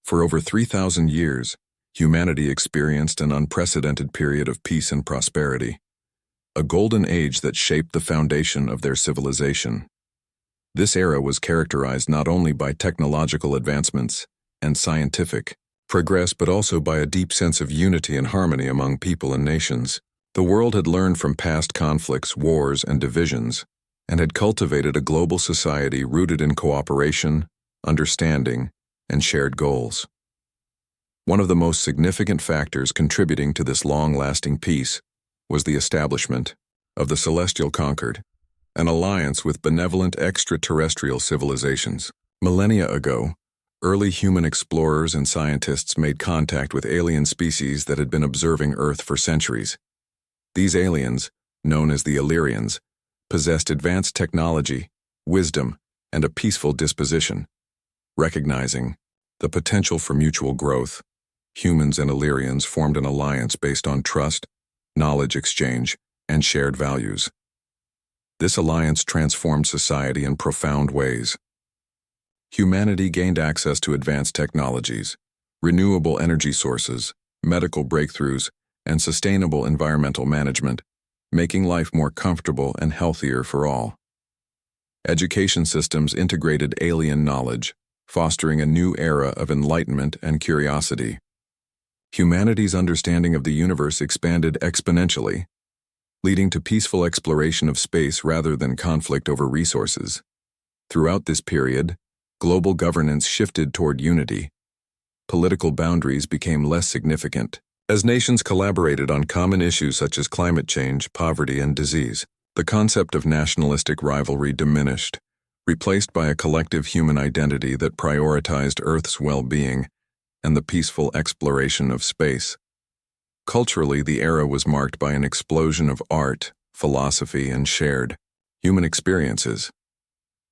For over 3,000 years, humanity experienced an unprecedented period of peace and prosperity, a golden age that shaped the foundation of their civilization. This era was characterized not only by technological advancements and scientific progress but also by a deep sense of unity and harmony among people and nations. The world had learned from past conflicts, wars, and divisions, and had cultivated a global society rooted in cooperation, understanding, and shared goals. One of the most significant factors contributing to this long-lasting peace was the establishment of the Celestial Concord, an alliance with benevolent extraterrestrial civilizations. Millennia ago, early human explorers and scientists made contact with alien species that had been observing Earth for centuries. These aliens, known as the Illyrians, possessed advanced technology, wisdom, and a peaceful disposition. Recognizing the potential for mutual growth, humans and Illyrians formed an alliance based on trust, knowledge exchange, and shared values. This alliance transformed society in profound ways. Humanity gained access to advanced technologies, renewable energy sources, medical breakthroughs, and sustainable environmental management, making life more comfortable and healthier for all. Education systems integrated alien knowledge, fostering a new era of enlightenment and curiosity. Humanity's understanding of the universe expanded exponentially, leading to peaceful exploration of space rather than conflict over resources. Throughout this period, global governance shifted toward unity. Political boundaries became less significant, as nations collaborated on common issues such as climate change, poverty, and disease. The concept of nationalistic rivalry diminished, replaced by a collective human identity that prioritized Earth's well-being and the peaceful exploration of space. Culturally, the era was marked by an explosion of art, philosophy, and shared human experiences.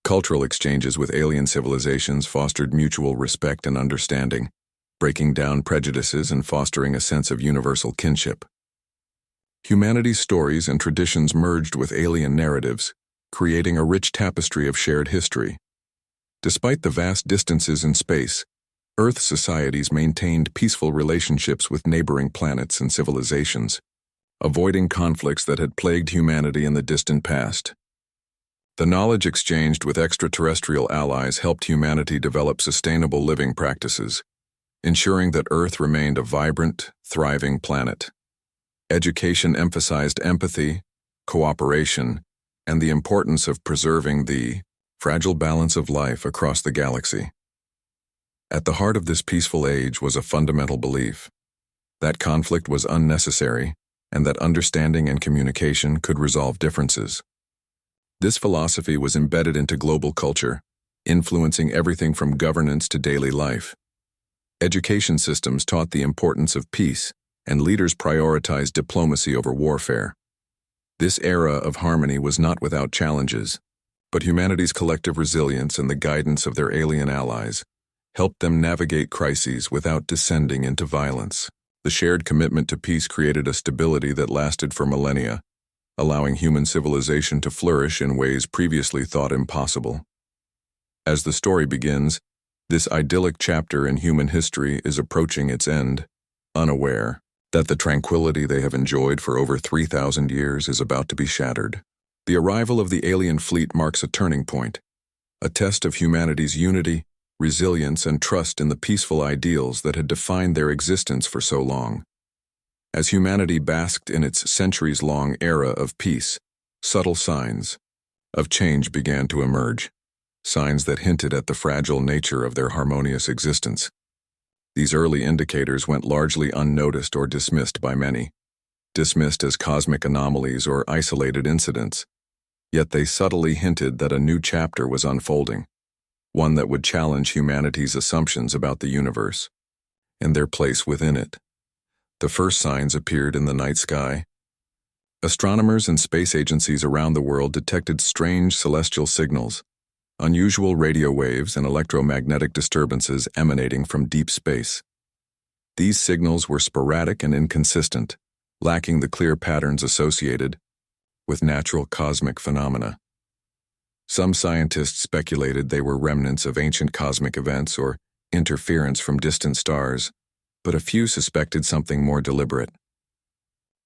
Cultural exchanges with alien civilizations fostered mutual respect and understanding, breaking down prejudices and fostering a sense of universal kinship. Humanity's stories and traditions merged with alien narratives, creating a rich tapestry of shared history. Despite the vast distances in space, Earth societies maintained peaceful relationships with neighboring planets and civilizations, avoiding conflicts that had plagued humanity in the distant past. The knowledge exchanged with extraterrestrial allies helped humanity develop sustainable living practices, ensuring that Earth remained a vibrant, thriving planet. Education emphasized empathy, cooperation, and the importance of preserving the fragile balance of life across the galaxy. At the heart of this peaceful age was a fundamental belief that conflict was unnecessary and that understanding and communication could resolve differences. This philosophy was embedded into global culture, influencing everything from governance to daily life. Education systems taught the importance of peace, and leaders prioritized diplomacy over warfare. This era of harmony was not without challenges, but humanity's collective resilience and the guidance of their alien allies helped them navigate crises without descending into violence. The shared commitment to peace created a stability that lasted for millennia, allowing human civilization to flourish in ways previously thought impossible. As the story begins, this idyllic chapter in human history is approaching its end, unaware that the tranquility they have enjoyed for over 3,000 years is about to be shattered. The arrival of the alien fleet marks a turning point, a test of humanity's unity, resilience, and trust in the peaceful ideals that had defined their existence for so long. As humanity basked in its centuries-long era of peace, subtle signs of change began to emerge, signs that hinted at the fragile nature of their harmonious existence. These early indicators went largely unnoticed or dismissed by many, dismissed as cosmic anomalies or isolated incidents, yet they subtly hinted that a new chapter was unfolding, one that would challenge humanity's assumptions about the universe and their place within it. The first signs appeared in the night sky. Astronomers and space agencies around the world detected strange celestial signals, unusual radio waves and electromagnetic disturbances emanating from deep space. These signals were sporadic and inconsistent, lacking the clear patterns associated with natural cosmic phenomena. Some scientists speculated they were remnants of ancient cosmic events or interference from distant stars, but a few suspected something more deliberate.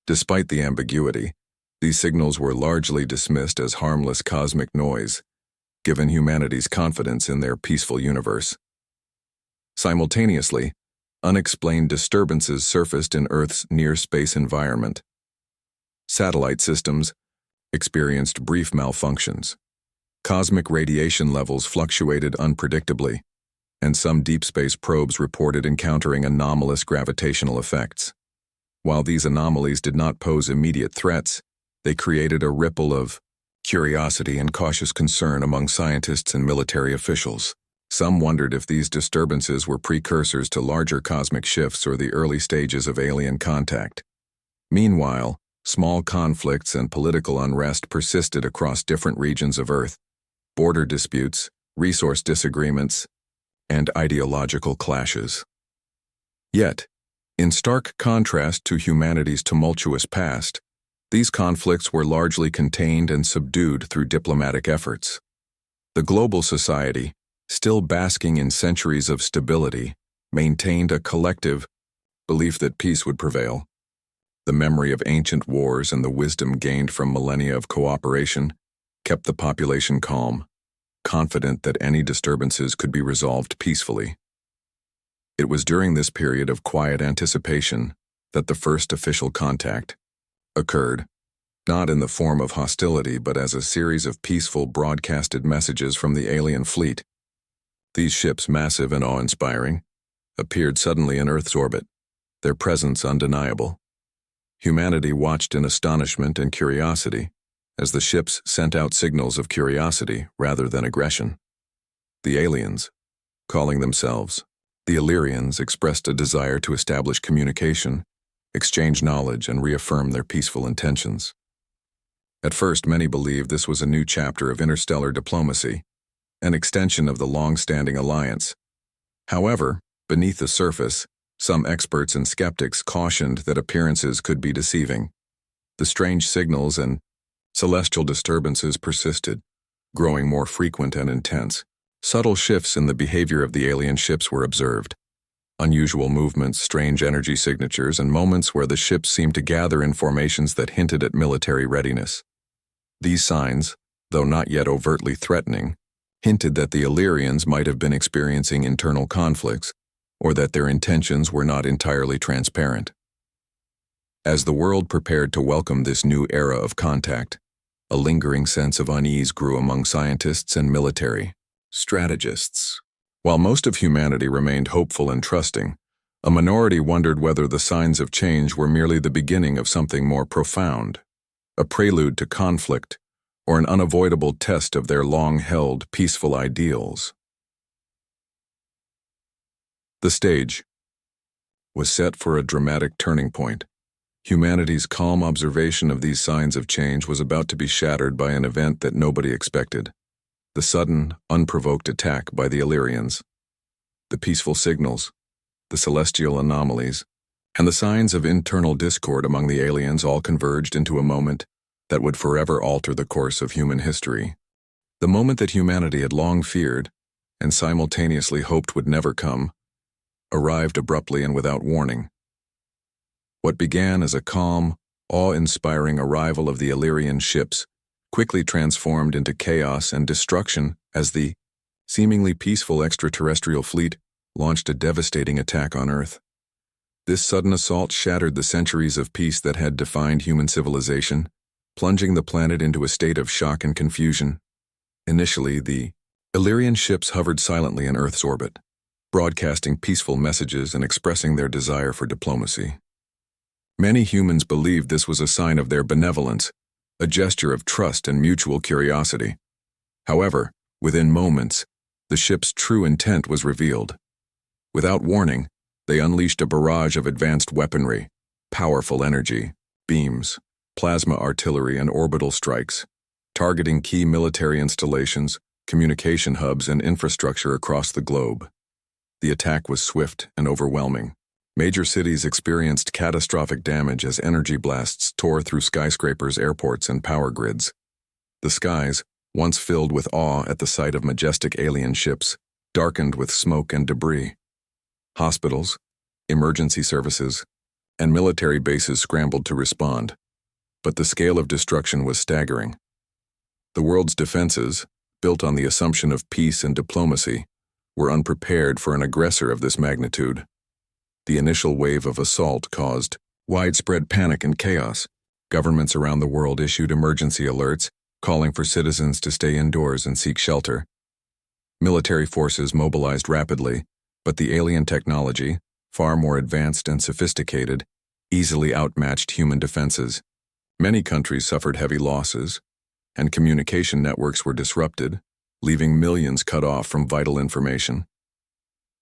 Despite the ambiguity, these signals were largely dismissed as harmless cosmic noise, given humanity's confidence in their peaceful universe. Simultaneously, unexplained disturbances surfaced in Earth's near-space environment. Satellite systems experienced brief malfunctions. Cosmic radiation levels fluctuated unpredictably, and some deep space probes reported encountering anomalous gravitational effects. While these anomalies did not pose immediate threats, they created a ripple of curiosity and cautious concern among scientists and military officials. Some wondered if these disturbances were precursors to larger cosmic shifts or the early stages of alien contact. Meanwhile, small conflicts and political unrest persisted across different regions of Earth. Border disputes, resource disagreements, and ideological clashes. Yet, in stark contrast to humanity's tumultuous past, these conflicts were largely contained and subdued through diplomatic efforts. The global society, still basking in centuries of stability, maintained a collective belief that peace would prevail. The memory of ancient wars and the wisdom gained from millennia of cooperation kept the population calm, confident that any disturbances could be resolved peacefully. It was during this period of quiet anticipation that the first official contact occurred, not in the form of hostility but as a series of peaceful broadcasted messages from the alien fleet. These ships, massive and awe-inspiring, appeared suddenly in Earth's orbit, their presence undeniable. Humanity watched in astonishment and curiosity as the ships sent out signals of curiosity rather than aggression. The aliens, calling themselves the Illyrians, expressed a desire to establish communication, exchange knowledge, and reaffirm their peaceful intentions. At first, many believed this was a new chapter of interstellar diplomacy, an extension of the long-standing alliance. However, beneath the surface, some experts and skeptics cautioned that appearances could be deceiving. The strange signals and celestial disturbances persisted, growing more frequent and intense. Subtle shifts in the behavior of the alien ships were observed. Unusual movements, strange energy signatures, and moments where the ships seemed to gather in formations that hinted at military readiness. These signs, though not yet overtly threatening, hinted that the Illyrians might have been experiencing internal conflicts, or that their intentions were not entirely transparent. As the world prepared to welcome this new era of contact, a lingering sense of unease grew among scientists and military strategists. While most of humanity remained hopeful and trusting, a minority wondered whether the signs of change were merely the beginning of something more profound, a prelude to conflict, or an unavoidable test of their long-held peaceful ideals. The stage was set for a dramatic turning point. Humanity's calm observation of these signs of change was about to be shattered by an event that nobody expected: the sudden, unprovoked attack by the Illyrians. The peaceful signals, the celestial anomalies, and the signs of internal discord among the aliens all converged into a moment that would forever alter the course of human history. The moment that humanity had long feared, and simultaneously hoped would never come, arrived abruptly and without warning. What began as a calm, awe-inspiring arrival of the Illyrian ships quickly transformed into chaos and destruction as the seemingly peaceful extraterrestrial fleet launched a devastating attack on Earth. This sudden assault shattered the centuries of peace that had defined human civilization, plunging the planet into a state of shock and confusion. Initially, the Illyrian ships hovered silently in Earth's orbit, broadcasting peaceful messages and expressing their desire for diplomacy. Many humans believed this was a sign of their benevolence, a gesture of trust and mutual curiosity. However, within moments, the ship's true intent was revealed. Without warning, they unleashed a barrage of advanced weaponry, powerful energy, beams, plasma artillery, and orbital strikes, targeting key military installations, communication hubs, and infrastructure across the globe. The attack was swift and overwhelming. Major cities experienced catastrophic damage as energy blasts tore through skyscrapers, airports, and power grids. The skies, once filled with awe at the sight of majestic alien ships, darkened with smoke and debris. Hospitals, emergency services, and military bases scrambled to respond, but the scale of destruction was staggering. The world's defenses, built on the assumption of peace and diplomacy, were unprepared for an aggressor of this magnitude. The initial wave of assault caused widespread panic and chaos. Governments around the world issued emergency alerts, calling for citizens to stay indoors and seek shelter. Military forces mobilized rapidly, but the alien technology, far more advanced and sophisticated, easily outmatched human defenses. Many countries suffered heavy losses, and communication networks were disrupted, leaving millions cut off from vital information.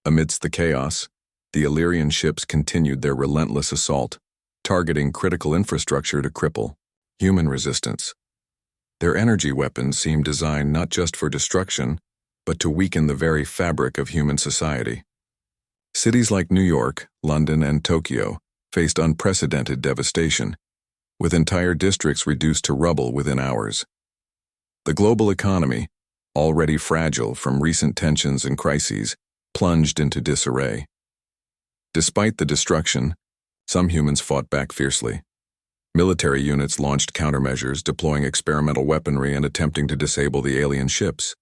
Amidst the chaos, the Illyrian ships continued their relentless assault, targeting critical infrastructure to cripple human resistance. Their energy weapons seemed designed not just for destruction, but to weaken the very fabric of human society. Cities like New York, London, and Tokyo faced unprecedented devastation, with entire districts reduced to rubble within hours. The global economy, already fragile from recent tensions and crises, plunged into disarray. Despite the destruction, some humans fought back fiercely. Military units launched countermeasures, deploying experimental weaponry and attempting to disable the alien ships.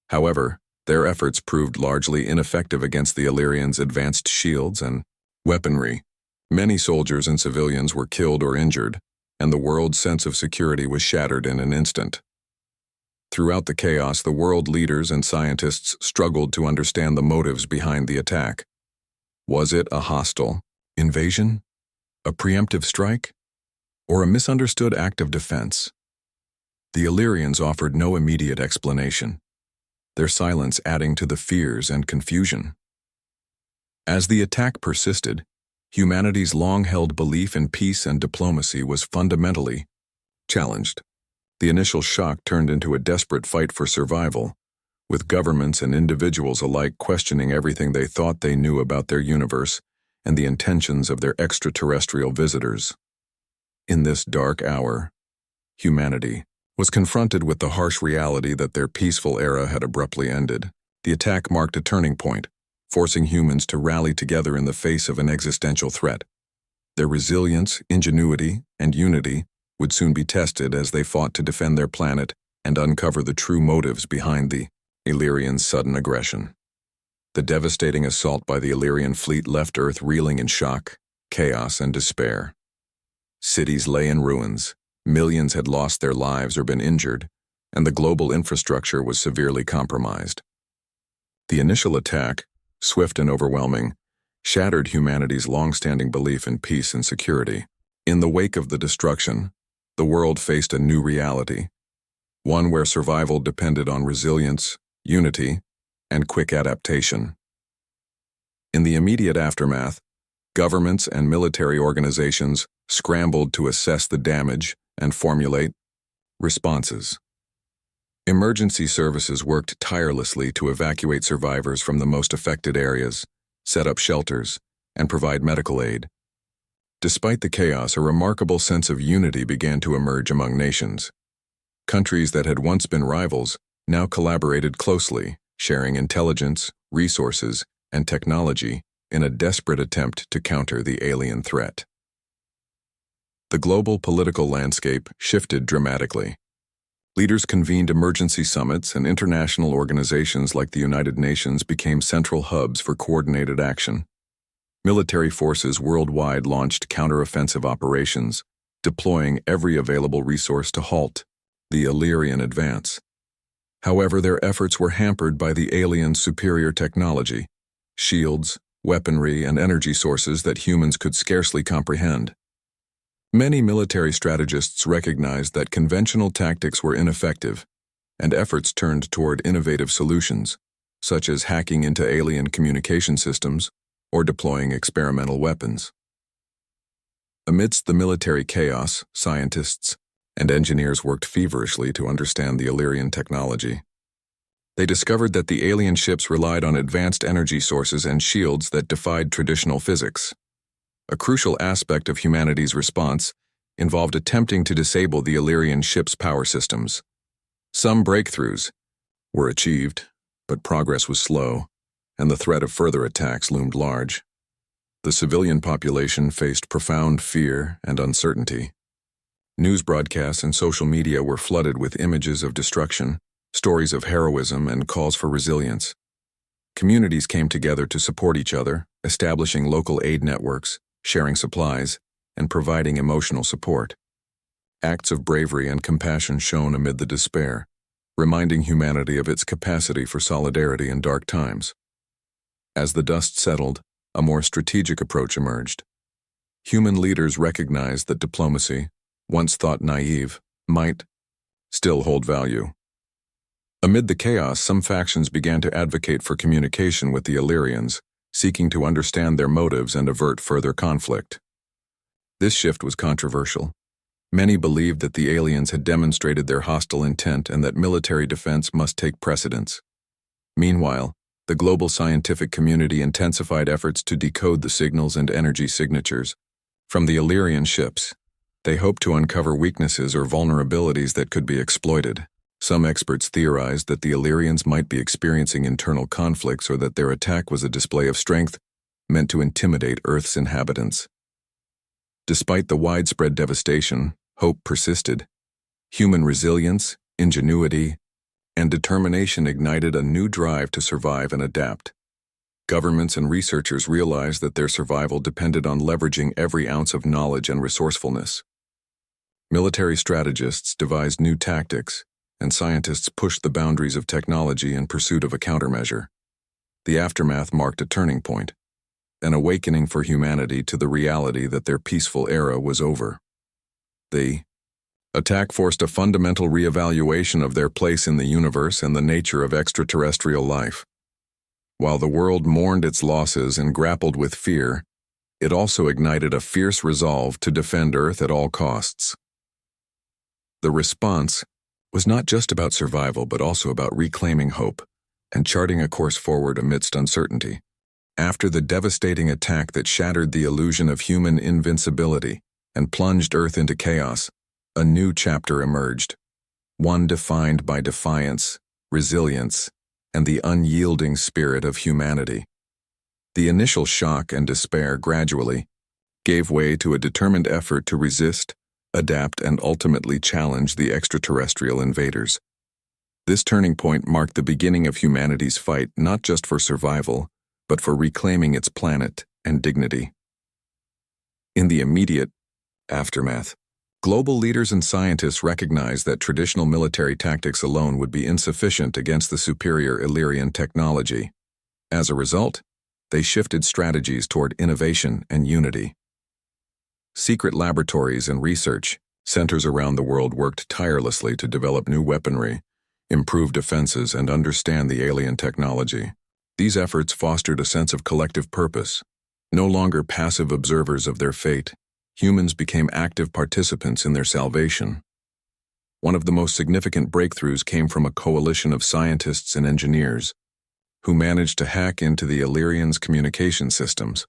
However, their efforts proved largely ineffective against the Illyrians' advanced shields and weaponry. Many soldiers and civilians were killed or injured, and the world's sense of security was shattered in an instant. Throughout the chaos, the world leaders and scientists struggled to understand the motives behind the attack. Was it a hostile invasion, a preemptive strike, or a misunderstood act of defense? The Illyrians offered no immediate explanation, their silence adding to the fears and confusion. As the attack persisted, humanity's long-held belief in peace and diplomacy was fundamentally challenged. The initial shock turned into a desperate fight for survival, with governments and individuals alike questioning everything they thought they knew about their universe and the intentions of their extraterrestrial visitors. In this dark hour, humanity was confronted with the harsh reality that their peaceful era had abruptly ended. The attack marked a turning point, forcing humans to rally together in the face of an existential threat. Their resilience, ingenuity, and unity would soon be tested as they fought to defend their planet and uncover the true motives behind the Illyrian sudden aggression. The devastating assault by the Illyrian fleet left Earth reeling in shock, chaos, and despair. Cities lay in ruins, millions had lost their lives or been injured, and the global infrastructure was severely compromised. The initial attack, swift and overwhelming, shattered humanity's long-standing belief in peace and security. In the wake of the destruction, the world faced a new reality, one where survival depended on resilience, unity, and quick adaptation. In the immediate aftermath, governments and military organizations scrambled to assess the damage and formulate responses. Emergency services worked tirelessly to evacuate survivors from the most affected areas, set up shelters, and provide medical aid. Despite the chaos, a remarkable sense of unity began to emerge among nations. Countries that had once been rivals now collaborated closely, sharing intelligence, resources, and technology in a desperate attempt to counter the alien threat. The global political landscape shifted dramatically. Leaders convened emergency summits, and international organizations like the United Nations became central hubs for coordinated action. Military forces worldwide launched counteroffensive operations, deploying every available resource to halt the Illyrian advance. However, their efforts were hampered by the aliens' superior technology, shields, weaponry, and energy sources that humans could scarcely comprehend. Many military strategists recognized that conventional tactics were ineffective, and efforts turned toward innovative solutions, such as hacking into alien communication systems or deploying experimental weapons. Amidst the military chaos, scientists and engineers worked feverishly to understand the Illyrian technology. They discovered that the alien ships relied on advanced energy sources and shields that defied traditional physics. A crucial aspect of humanity's response involved attempting to disable the Illyrian ships' power systems. Some breakthroughs were achieved, but progress was slow. and the threat of further attacks loomed large. The civilian population faced profound fear and uncertainty. News broadcasts and social media were flooded with images of destruction, stories of heroism, and calls for resilience. Communities came together to support each other, establishing local aid networks, sharing supplies, and providing emotional support. Acts of bravery and compassion shone amid the despair, reminding humanity of its capacity for solidarity in dark times. As the dust settled, a more strategic approach emerged. Human leaders recognized that diplomacy, once thought naive, might still hold value. Amid the chaos, some factions began to advocate for communication with the Illyrians, seeking to understand their motives and avert further conflict. This shift was controversial. Many believed that the aliens had demonstrated their hostile intent and that military defense must take precedence. Meanwhile, the global scientific community intensified efforts to decode the signals and energy signatures from the Illyrian ships. They hoped to uncover weaknesses or vulnerabilities that could be exploited. Some experts theorized that the Illyrians might be experiencing internal conflicts or that their attack was a display of strength meant to intimidate Earth's inhabitants. Despite the widespread devastation, hope persisted. Human resilience, ingenuity, and determination ignited a new drive to survive and adapt. Governments and researchers realized that their survival depended on leveraging every ounce of knowledge and resourcefulness. Military strategists devised new tactics, and scientists pushed the boundaries of technology in pursuit of a countermeasure. The aftermath marked a turning point, an awakening for humanity to the reality that their peaceful era was over. The attack forced a fundamental reevaluation of their place in the universe and the nature of extraterrestrial life. While the world mourned its losses and grappled with fear, it also ignited a fierce resolve to defend Earth at all costs. The response was not just about survival but also about reclaiming hope and charting a course forward amidst uncertainty. After the devastating attack that shattered the illusion of human invincibility and plunged Earth into chaos, a new chapter emerged, one defined by defiance, resilience, and the unyielding spirit of humanity. The initial shock and despair gradually gave way to a determined effort to resist, adapt, and ultimately challenge the extraterrestrial invaders. This turning point marked the beginning of humanity's fight not just for survival, but for reclaiming its planet and dignity. In the immediate aftermath, global leaders and scientists recognized that traditional military tactics alone would be insufficient against the superior Illyrian technology. As a result, they shifted strategies toward innovation and unity. Secret laboratories and research centers around the world worked tirelessly to develop new weaponry, improve defenses, and understand the alien technology. These efforts fostered a sense of collective purpose. No longer passive observers of their fate, humans became active participants in their salvation. One of the most significant breakthroughs came from a coalition of scientists and engineers who managed to hack into the Illyrians' communication systems.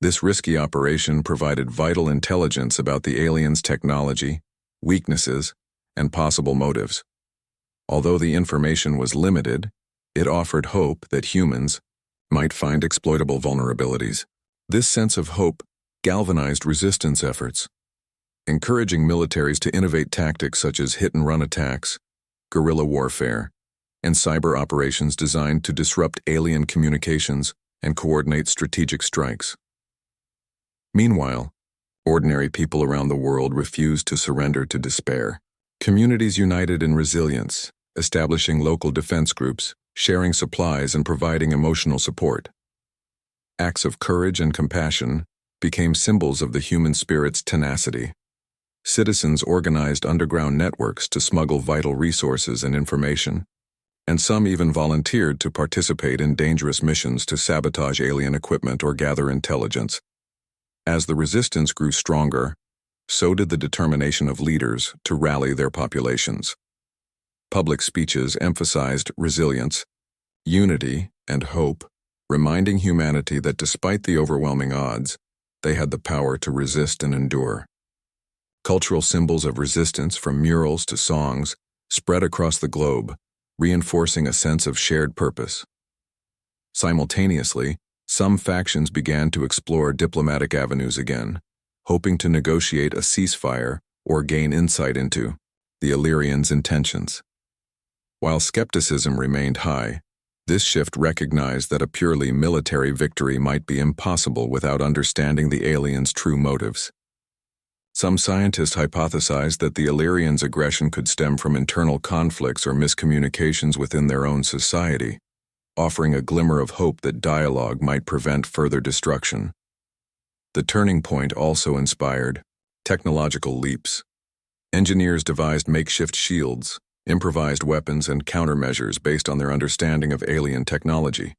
This risky operation provided vital intelligence about the aliens' technology, weaknesses, and possible motives. Although the information was limited, it offered hope that humans might find exploitable vulnerabilities. This sense of hope galvanized resistance efforts, encouraging militaries to innovate tactics such as hit-and-run attacks, guerrilla warfare, and cyber operations designed to disrupt alien communications and coordinate strategic strikes. Meanwhile, ordinary people around the world refused to surrender to despair. Communities united in resilience, establishing local defense groups, sharing supplies, and providing emotional support. Acts of courage and compassion became symbols of the human spirit's tenacity. Citizens organized underground networks to smuggle vital resources and information, and some even volunteered to participate in dangerous missions to sabotage alien equipment or gather intelligence. As the resistance grew stronger, so did the determination of leaders to rally their populations. Public speeches emphasized resilience, unity, and hope, reminding humanity that despite the overwhelming odds, they had the power to resist and endure. Cultural symbols of resistance, from murals to songs, spread across the globe, reinforcing a sense of shared purpose. Simultaneously, some factions began to explore diplomatic avenues again, hoping to negotiate a ceasefire or gain insight into the Illyrians' intentions. While skepticism remained high, this shift recognized that a purely military victory might be impossible without understanding the aliens' true motives. Some scientists hypothesized that the Illyrians' aggression could stem from internal conflicts or miscommunications within their own society, offering a glimmer of hope that dialogue might prevent further destruction. The turning point also inspired technological leaps. Engineers devised makeshift shields, improvised weapons, and countermeasures based on their understanding of alien technology.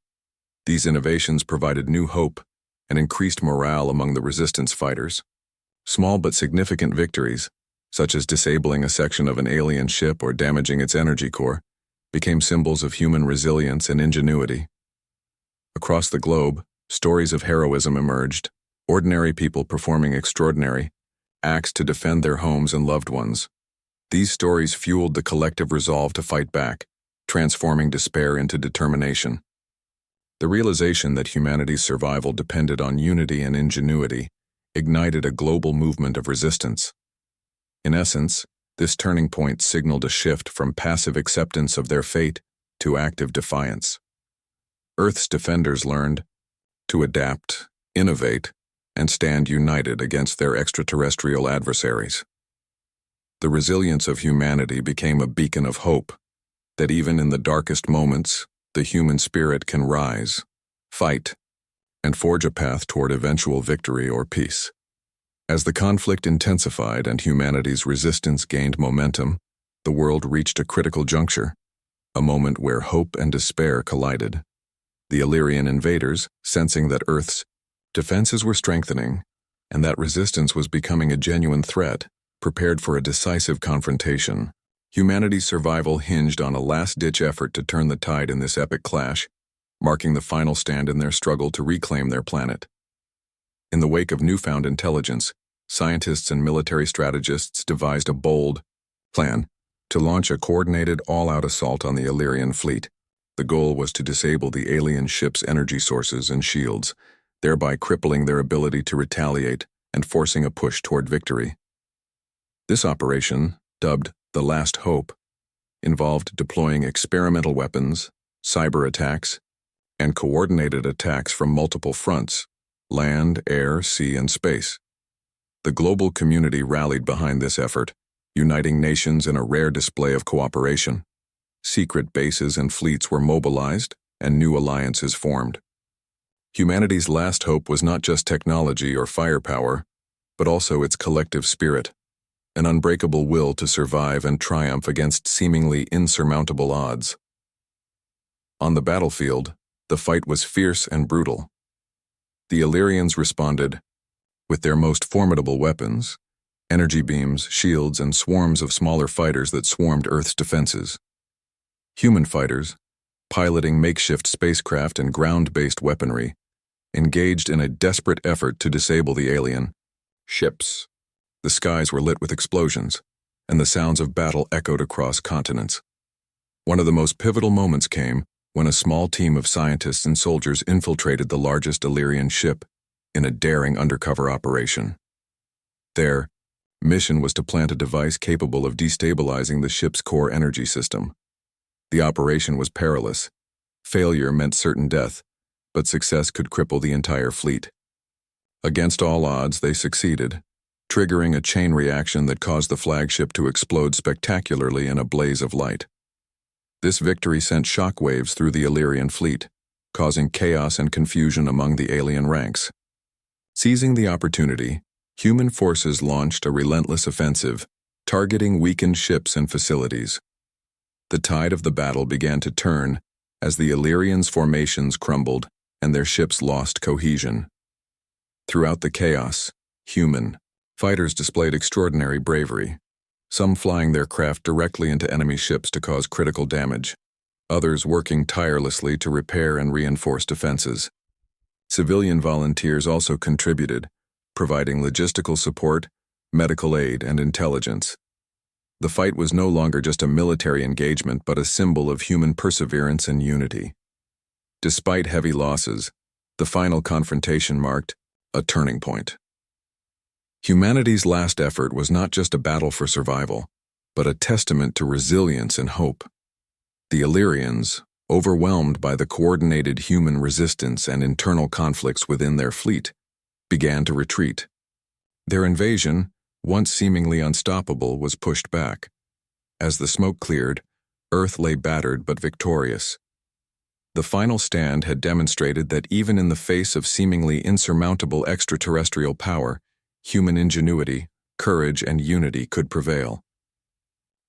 These innovations provided new hope and increased morale among the resistance fighters. Small but significant victories, such as disabling a section of an alien ship or damaging its energy core, became symbols of human resilience and ingenuity. Across the globe, stories of heroism emerged, ordinary people performing extraordinary acts to defend their homes and loved ones. These stories fueled the collective resolve to fight back, transforming despair into determination. The realization that humanity's survival depended on unity and ingenuity ignited a global movement of resistance. In essence, this turning point signaled a shift from passive acceptance of their fate to active defiance. Earth's defenders learned to adapt, innovate, and stand united against their extraterrestrial adversaries. The resilience of humanity became a beacon of hope, that even in the darkest moments, the human spirit can rise, fight, and forge a path toward eventual victory or peace. As the conflict intensified and humanity's resistance gained momentum, the world reached a critical juncture, a moment where hope and despair collided. The Illyrian invaders, sensing that Earth's defenses were strengthening and that resistance was becoming a genuine threat, prepared for a decisive confrontation. Humanity's survival hinged on a last-ditch effort to turn the tide in this epic clash, marking the final stand in their struggle to reclaim their planet. In the wake of newfound intelligence, scientists and military strategists devised a bold plan to launch a coordinated all-out assault on the Illyrian fleet. The goal was to disable the alien ship's energy sources and shields, thereby crippling their ability to retaliate and forcing a push toward victory. This operation, dubbed the Last Hope, involved deploying experimental weapons, cyber attacks, and coordinated attacks from multiple fronts: land, air, sea, and space. The global community rallied behind this effort, uniting nations in a rare display of cooperation. Secret bases and fleets were mobilized, and new alliances formed. Humanity's last hope was not just technology or firepower, but also its collective spirit, an unbreakable will to survive and triumph against seemingly insurmountable odds. On the battlefield, the fight was fierce and brutal. The Illyrians responded with their most formidable weapons, energy beams, shields, and swarms of smaller fighters that swarmed Earth's defenses. Human fighters, piloting makeshift spacecraft and ground-based weaponry, engaged in a desperate effort to disable the alien ships. The skies were lit with explosions, and the sounds of battle echoed across continents. One of the most pivotal moments came when a small team of scientists and soldiers infiltrated the largest Illyrian ship in a daring undercover operation. Their mission was to plant a device capable of destabilizing the ship's core energy system. The operation was perilous. Failure meant certain death, but success could cripple the entire fleet. Against all odds, they succeeded, triggering a chain reaction that caused the flagship to explode spectacularly in a blaze of light. This victory sent shockwaves through the Illyrian fleet, causing chaos and confusion among the alien ranks. Seizing the opportunity, human forces launched a relentless offensive, targeting weakened ships and facilities. The tide of the battle began to turn as the Illyrians' formations crumbled and their ships lost cohesion. Throughout the chaos, human fighters displayed extraordinary bravery, some flying their craft directly into enemy ships to cause critical damage, others working tirelessly to repair and reinforce defenses. Civilian volunteers also contributed, providing logistical support, medical aid, and intelligence. The fight was no longer just a military engagement but a symbol of human perseverance and unity. Despite heavy losses, the final confrontation marked a turning point. Humanity's last effort was not just a battle for survival, but a testament to resilience and hope. The Illyrians, overwhelmed by the coordinated human resistance and internal conflicts within their fleet, began to retreat. Their invasion, once seemingly unstoppable, was pushed back. As the smoke cleared, Earth lay battered but victorious. The final stand had demonstrated that even in the face of seemingly insurmountable extraterrestrial power, human ingenuity, courage, and unity could prevail.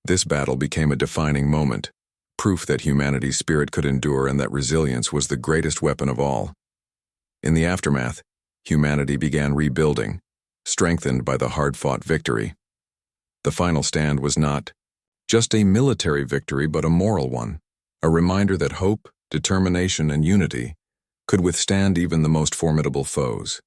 This battle became a defining moment, proof that humanity's spirit could endure and that resilience was the greatest weapon of all. In the aftermath, humanity began rebuilding, strengthened by the hard-fought victory. The final stand was not just a military victory but a moral one, a reminder that hope, determination, and unity could withstand even the most formidable foes.